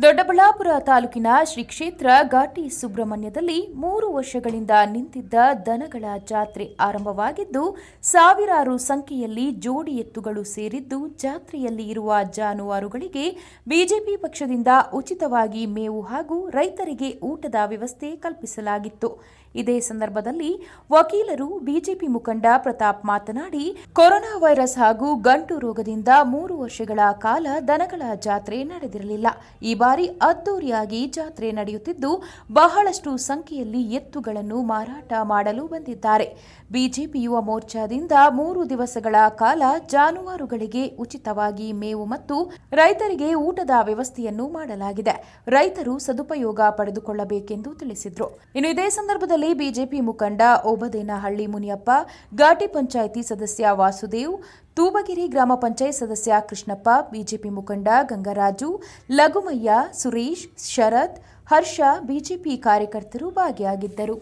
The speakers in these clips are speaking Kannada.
ದೊಡ್ಡಬಳ್ಳಾಪುರ ತಾಲೂಕಿನ ಶ್ರೀ ಕ್ಷೇತ್ರ ಘಾಟಿ ಸುಬ್ರಹ್ಮಣ್ಯದಲ್ಲಿ 3 ವರ್ಷಗಳಿಂದ ನಿಂತಿದ್ದ ದನಗಳ ಜಾತ್ರೆ ಆರಂಭವಾಗಿದ್ದು, ಸಾವಿರಾರು ಸಂಖ್ಯೆಯಲ್ಲಿ ಜೋಡಿ ಎತ್ತುಗಳು ಸೇರಿದ್ದು, ಜಾತ್ರೆಯಲ್ಲಿ ಇರುವ ಜಾನುವಾರುಗಳಿಗೆ ಬಿಜೆಪಿ ಪಕ್ಷದಿಂದ ಉಚಿತವಾಗಿ ಮೇವು ಹಾಗೂ ರೈತರಿಗೆ ಊಟದ ವ್ಯವಸ್ಥೆ ಕಲ್ಪಿಸಲಾಗಿತ್ತು. ಇದೇ ಸಂದರ್ಭದಲ್ಲಿ ವಕೀಲರು, ಬಿಜೆಪಿ ಮುಖಂಡ ಪ್ರತಾಪ್ ಮಾತನಾಡಿ, ಕೊರೋನಾ ವೈರಸ್ ಹಾಗೂ ಗಂಟು ರೋಗದಿಂದ 3 ವರ್ಷಗಳ ಕಾಲ ದನಗಳ ಜಾತ್ರೆ ನಡೆದಿರಲಿಲ್ಲ. ಈ ಬಾರಿ ಅದ್ದೂರಿಯಾಗಿ ಜಾತ್ರೆ ನಡೆಯುತ್ತಿದ್ದು, ಬಹಳಷ್ಟು ಸಂಖ್ಯೆಯಲ್ಲಿ ಎತ್ತುಗಳನ್ನು ಮಾರಾಟ ಮಾಡಲು ಬಂದಿದ್ದಾರೆ. ಬಿಜೆಪಿ ಯುವ ಮೋರ್ಚಾದಿಂದ 3 ದಿವಸಗಳ ಕಾಲ ಜಾನುವಾರುಗಳಿಗೆ ಉಚಿತವಾಗಿ ಮೇವು ಮತ್ತು ರೈತರಿಗೆ ಊಟದ ವ್ಯವಸ್ಥೆಯನ್ನು ಮಾಡಲಾಗಿದೆ. ರೈತರು ಸದುಪಯೋಗ ಪಡೆದುಕೊಳ್ಳಬೇಕೆಂದು ತಿಳಿಸಿದರು. ಇನ್ನು ಇದೇ ಸಂದರ್ಭದಲ್ಲಿ ಬಿಜೆಪಿ ಮುಖಂಡ ಓಬದೇನಹಳ್ಳಿ ಮುನಿಯಪ್ಪ, ಘಾಟಿ ಪಂಚಾಯಿತಿ ಸದಸ್ಯ ವಾಸುದೇವ್, ತೂಬಗೆರೆ ಗ್ರಾಮ ಪಂಚಾಯತ್ ಸದಸ್ಯ ಕೃಷ್ಣಪ್ಪ, ಬಿಜೆಪಿ ಮುಖಂಡ ಗಂಗರಾಜು, ಲಘುಮಯ್ಯ, ಸುರೇಶ್, ಶರತ್, ಹರ್ಷ, ಬಿಜೆಪಿ ಕಾರ್ಯಕರ್ತರು ಭಾಗಿಯಾಗಿದ್ದರು.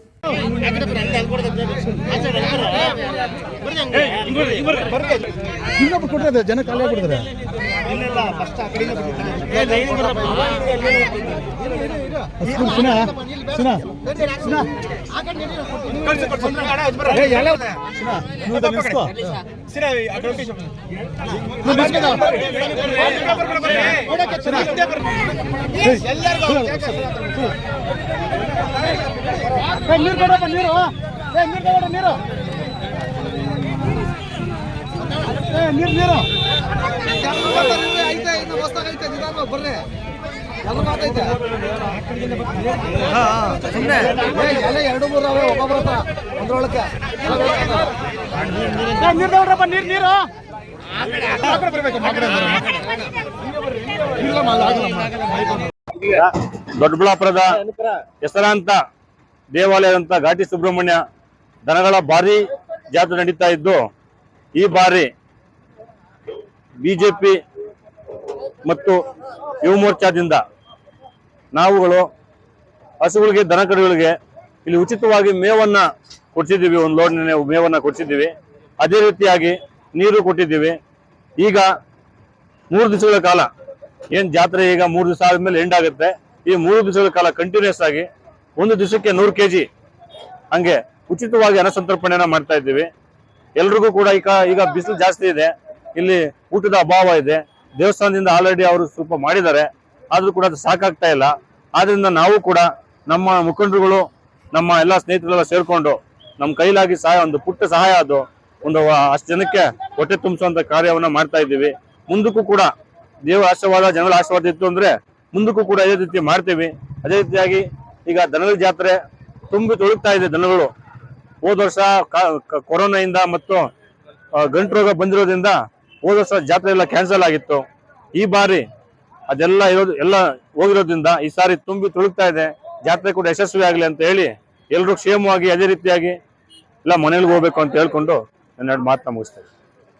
ದೊಡ್ಡಬಳ್ಳಾಪುರದ ಹೆಸರಾಂತ ದೇವಾಲಯದಂತ ಘಾಟಿ ಸುಬ್ರಹ್ಮಣ್ಯ ದನಗಳ ಭಾರಿ ಜಾತ್ರೆ ನಡೀತಾ ಇದ್ದು, ಈ ಬಾರಿ ಬಿಜೆಪಿ ಮತ್ತು ಯುವ ಮೋರ್ಚಾದಿಂದ ನಾವುಗಳು ಹಸುಗಳಿಗೆ, ದನಕರುಗಳಿಗೆ ಇಲ್ಲಿ ಉಚಿತವಾಗಿ ಮೇವನ್ನ ಕೊಡ್ಸಿದ್ದೀವಿ. ಒಂದು ಲೋಡ್ ಮೇವನ್ನ ಕೊಡ್ಸಿದ್ದೀವಿ. ಅದೇ ರೀತಿಯಾಗಿ ನೀರು ಕೊಟ್ಟಿದ್ದೀವಿ. ಈಗ 3 ದಿವಸಗಳ ಕಾಲ ಏನ್ ಜಾತ್ರೆ ಈಗ 3 ದಿವಸ ಆದ್ಮೇಲೆ ಎಂಡ್ ಆಗುತ್ತೆ. ಈ 3 ದಿವಸಗಳ ಕಾಲ ಕಂಟಿನ್ಯೂಸ್ ಆಗಿ 1 ದಿವಸಕ್ಕೆ 100 kg ಹಂಗೆ ಉಚಿತವಾಗಿ ಅನ್ನಸಂತರ್ಪಣೆಯನ್ನ ಮಾಡ್ತಾ ಇದ್ದೀವಿ. ಎಲ್ರಿಗೂ ಕೂಡ ಈಗ ಬಿಸಿಲು ಜಾಸ್ತಿ ಇದೆ, ಇಲ್ಲಿ ಊಟದ ಅಭಾವ ಇದೆ. ದೇವಸ್ಥಾನದಿಂದ ಆಲ್ರೆಡಿ ಅವರು ಸ್ವಲ್ಪ ಮಾಡಿದ್ದಾರೆ, ಆದ್ರೂ ಕೂಡ ಅದು ಸಾಕಾಗ್ತಾ ಇಲ್ಲ. ಆದ್ರಿಂದ ನಾವು ಕೂಡ ನಮ್ಮ ಮುಖಂಡರುಗಳು, ನಮ್ಮ ಎಲ್ಲ ಸ್ನೇಹಿತರೆಲ್ಲ ಸೇರ್ಕೊಂಡು ನಮ್ಮ ಕೈಲಾಗಿ ಒಂದು ಪುಟ್ಟ ಸಹಾಯ ಅದು ಒಂದು 10 ಜನಕ್ಕೆ ಹೊಟ್ಟೆ ತುಂಬಿಸುವಂತ ಕಾರ್ಯವನ್ನ ಮಾಡ್ತಾ ಇದ್ದೀವಿ. ಮುಂದಕ್ಕೂ ಕೂಡ ದೇವರ ಆಶೀರ್ವಾದ, ಜನಗಳ ಆಶೀರ್ವಾದ ಇತ್ತು ಅಂದ್ರೆ ಮುಂದಕ್ಕೂ ಕೂಡ ಇದೇ ರೀತಿ ಮಾಡ್ತೀವಿ. ಅದೇ ರೀತಿಯಾಗಿ ಈಗ ದನಗಳ ಜಾತ್ರೆ ತುಂಬಿ ತೊಳಗ್ತಾ ಇದೆ. ದನಗಳು ಹೋದ ವರ್ಷ ಕೊರೋನಾದಿಂದ ಮತ್ತು ಗಂಟು ರೋಗ ಬಂದಿರೋದ್ರಿಂದ ಹೋದ ವರ್ಷ ಜಾತ್ರೆ ಎಲ್ಲ ಕ್ಯಾನ್ಸಲ್ ಆಗಿತ್ತು. ಈ ಬಾರಿ ಅದೆಲ್ಲ ಎಲ್ಲ ಹೋಗಿರೋದ್ರಿಂದ ಈ ಸಾರಿ ತುಂಬಿ ತುಳುಕ್ತಾ ಇದೆ. ಜಾತ್ರೆ ಕೂಡ ಯಶಸ್ವಿ ಆಗಲಿ ಅಂತ ಹೇಳಿ ಎಲ್ಲರೂ ಕ್ಷೇಮವಾಗಿ ಅದೇ ರೀತಿಯಾಗಿ ಎಲ್ಲ ಮನೆಗಳಿಗೆ ಹೋಗ್ಬೇಕು ಅಂತ ಹೇಳ್ಕೊಂಡು 2 ಮಾತನ್ನ ಮುಗಿಸ್ತೇವೆ.